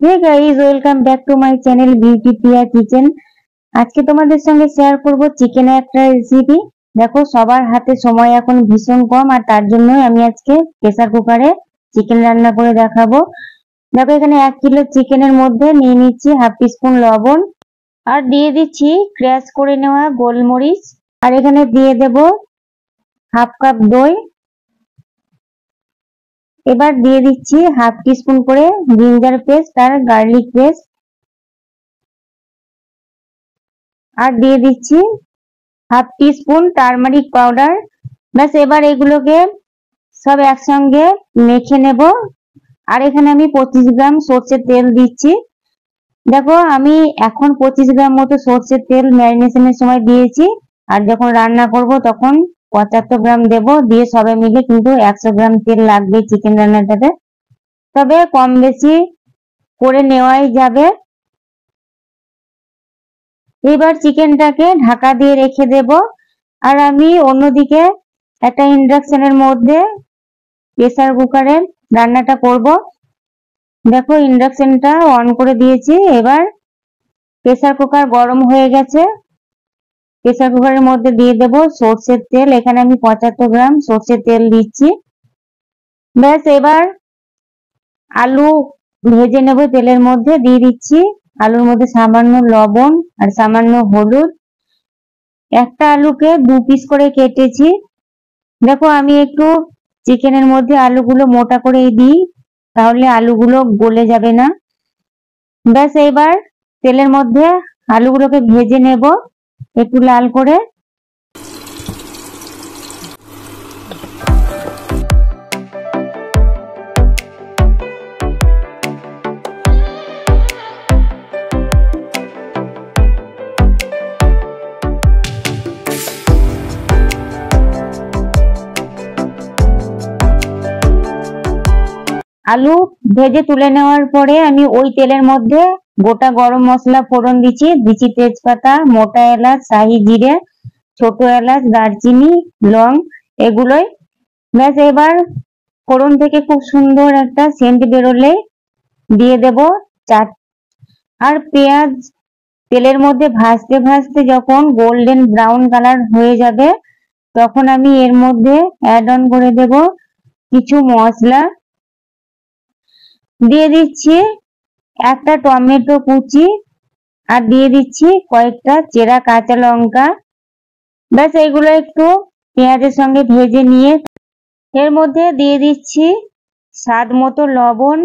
Hey guys, welcome back to my channel beauty Priya kitchen. আজকে তোমাদের সঙ্গে শেয়ার করব চিকেনের একটা রেসিপি। দেখো, সবার হাতে সময় এখন ভীষণ কম, আর তার জন্য আমি আজকে প্রেসার কুকারে চিকেন রান্না করে দেখাবো। দেখো, এখানে 1 কিলো চিকেনের মধ্যে নিয়ে নিচ্ছি হাফ টিস্পুন লবণ, আর দিয়ে দিচ্ছি ক্র্যাশ করে নেওয়া গোলমরিচ, আর এখানে দিয়ে দেব হাফ কাপ দই। এবার দিয়ে দিচ্ছি হাফ টিস্পুন করে জিঞ্জার পেস্ট আর গার্লিক পেস্ট, আর দিয়ে দিচ্ছি হাফ টিস্পুন টারমারিক পাউডার। ব্যাস, এবার এগুলোকে সব একসঙ্গে মেখে নেব। আর এখানে আমি 25 গ্রাম সর্ষের তেল দিচ্ছি। দেখো, আমি এখন 25 গ্রাম মতো সর্ষের তেল ম্যারিনেশনের সময় দিয়েছি, আর যখন রান্না করব তখন 75 গ্রাম দেব। দিয়ে সবাই মিলে কিন্তু 100 গ্রাম তেল লাগবে চিকেন রান্নাটাতে, তবে কম বেশি করে নেওয়াই যাবে। এবার চিকেনটাকে ঢাকা দিয়ে রেখে দেব, আর আমি অন্যদিকে একটা ইন্ডাকশনের মধ্যে প্রেসার কুকারে রান্নাটা করব। দেখো, ইন্ডাকশনটা অন করে দিয়েছি। এবার প্রেসার কুকার গরম হয়ে গেছে। প্রেসার কুকারের মধ্যে দিয়ে দেব সর্ষের তেল। এখানে আমি 75 গ্রাম সর্ষের তেল দিচ্ছি। ব্যাস, এবার আলু ভেজে নেব। তেলের মধ্যে দিয়ে দিচ্ছি আলুর মধ্যে সামান্য লবণ আর সামান্য হলুদ। একটা আলুকে 2 পিস করে কেটেছি। দেখো, আমি একটু চিকেনের মধ্যে আলুগুলো মোটা করে দিই, তাহলে আলুগুলো গলে যাবে না। ব্যাস, এবার তেলের মধ্যে আলুগুলোকে ভেজে নেব একটু লাল করে। আলু ভেজে তুলে নেওয়ার পরে আমি ওই তেলের মধ্যে গোটা গরম মশলা ফোড়ন দিচ্ছি তেজপাতা, মোটা এলাচ, শাহি জিরে, ছোট এলাচ, দারচিনি, লং, এগুলোই। ব্যাস, এবার ফোড়ন থেকে খুব সুন্দর একটা সেন্ট বেরোলে দিয়ে দেব চাট। আর পেঁয়াজ তেলের মধ্যে ভাজতে ভাজতে যখন গোল্ডেন ব্রাউন কালার হয়ে যাবে, তখন আমি এর মধ্যে অ্যাড অন করে দেব কিছু মশলা। দিয়ে দিচ্ছি একটা টমেটো কুচি, আর দিয়ে দিচ্ছি কয়েকটা চেরা কাঁচা লঙ্কা। ব্যাস, এগুলো একটু পেঁয়াজের সঙ্গে ভেজে নিয়ে এর মধ্যে দিয়ে দিচ্ছি স্বাদ মতো লবণ।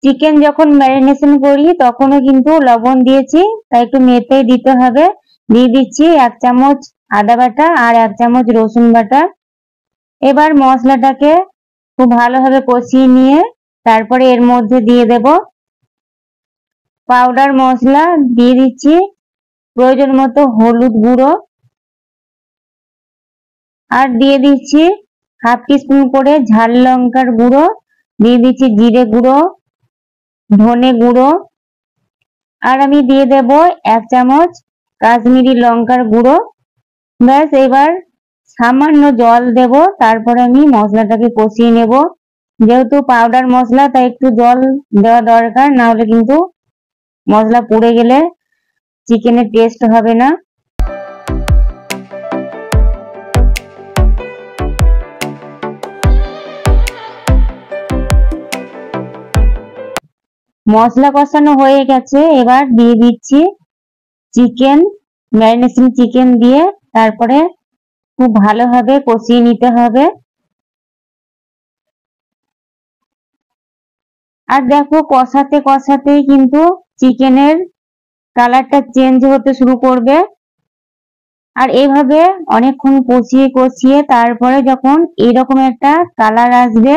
চিকেন যখন ম্যারিনেশন করি তখনও কিন্তু লবণ দিয়েছি, তাই একটু মেপেই দিতে হবে। দিয়ে দিচ্ছি 1 চামচ আদা বাটা আর 1 চামচ রসুন বাটা। এবার মশলাটাকে খুব ভালোভাবে কষিয়ে নিয়ে তারপরে এর মধ্যে দিয়ে দেব পাউডার মশলা। দিয়ে দিচ্ছি প্রয়োজন মতো হলুদ গুঁড়ো, আর দিয়ে দিচ্ছি হাফ টিস্পুন করে ঝাল লঙ্কার গুঁড়ো। দিয়ে দিচ্ছি জিরে গুঁড়ো, ধনে গুঁড়ো, আর আমি দিয়ে দেব 1 চামচ কাশ্মীরি লঙ্কার গুঁড়ো। ব্যাস, এবার সামান্য জল দেব, তারপরে আমি মশলাটাকে কষিয়ে নেব। যেহেতু পাউডার মশলা, তাই একটু জল দেওয়া দরকার, না হলে কিন্তু মশলা পুড়ে গেলে চিকেনের টেস্ট হবে না। মশলা কষানো হয়ে গেছে। এবার দিয়ে দিচ্ছি চিকেন, ম্যারিনেশন চিকেন দিয়ে তারপরে খুব ভালোভাবে কষিয়ে নিতে হবে। আর দেখো, কষাতে কষাতেই কিন্তু চিকেনের কালারটা চেঞ্জ হতে শুরু করবে। আর এইভাবে অনেকক্ষণ কষিয়ে কষিয়ে তারপরে যখন এরকম একটা কালার আসবে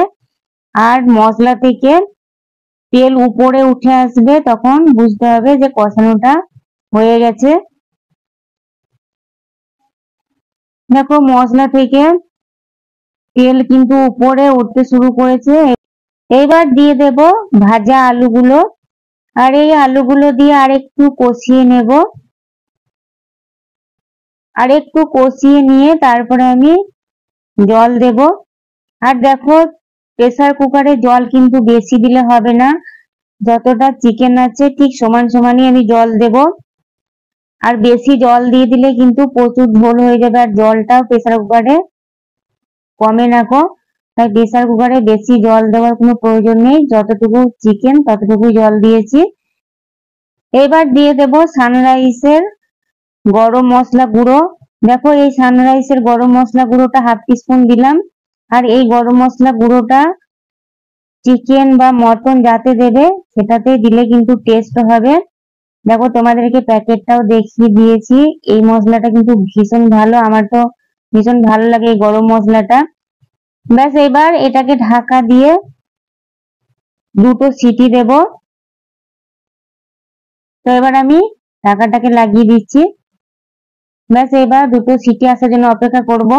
আর মশলা থেকে তেল উপরে উঠে আসবে, তখন বুঝতে হবে যে কষানোটা হয়ে গেছে। দেখো, মশলা থেকে তেল কিন্তু উপরে উঠতে শুরু করেছে। এবার দিয়ে দেব ভাজা আলুগুলো, আর এই আলুগুলো দিয়ে আরেকটু কষিয়ে নেব। আর একটু কষিয়ে নিয়ে তারপরে আমি জল দেব। আর দেখো, প্রেসার কুকারে জল কিন্তু বেশি দিলে হবে না, যতটা চিকেন আছে ঠিক সমান সমানই আমি জল দেব। আর বেশি জল দিয়ে দিলে কিন্তু প্রচুর ঝোল হয়ে যাবে, আর জলটাও প্রেসার কুকারে কমে না গো। তাই প্রেসার কুকারে বেশি জল দেওয়ার কোনো প্রয়োজন নেই, যতটুকু চিকেন ততটুকু জল দিয়েছি। এবার দিয়ে দেব সানরাইসের গরম মশলা গুঁড়ো। দেখো এই সানরাইসের গরম মশলা গুঁড়োটা 1/2 টিস্পুন দিলাম। আর এই গরম মশলা গুঁড়োটা চিকেন বা মটন যাতে দেবে সেটাতে দিলে কিন্তু টেস্ট হবে। দেখো তোমাদেরকে প্যাকেটটাও দেখিয়ে দিয়েছি। এই মশলাটা কিন্তু ভীষণ ভালো, আমার তো ভীষণ ভালো লাগে এই গরম মশলাটা। ব্যাস এবার এটাকে ঢাকা দিয়ে 2টো সিটি দেব। তো এবার আমি ঢাকাটাকে লাগিয়ে দিচ্ছি। ব্যাস এবার 2টো সিটি আসার জন্য অপেক্ষা করব।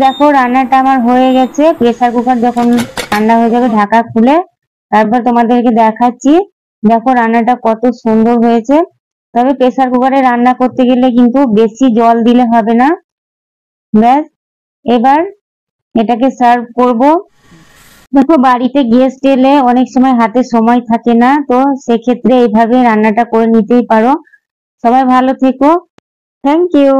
দেখো রান্নাটা আমার হয়ে গেছে। প্রেসার কুকার যখন ঠান্ডা হয়ে যাবে ঢাকা খুলে তারপর তোমাদেরকে দেখাচ্ছি। দেখো রান্নাটা কত সুন্দর হয়েছে। তবে প্রেসার কুকারে রান্না করতে গেলে কিন্তু বেশি জল দিলে হবে না। ব্যাস এবার এটাকে সার্ভ করব। দেখো বাড়িতে গেস্ট এলে অনেক সময় হাতে সময় থাকে না, তো সেক্ষেত্রে এইভাবে রান্নাটা করে নিতেই পারো। সবাই ভালো থেকো। Thank you.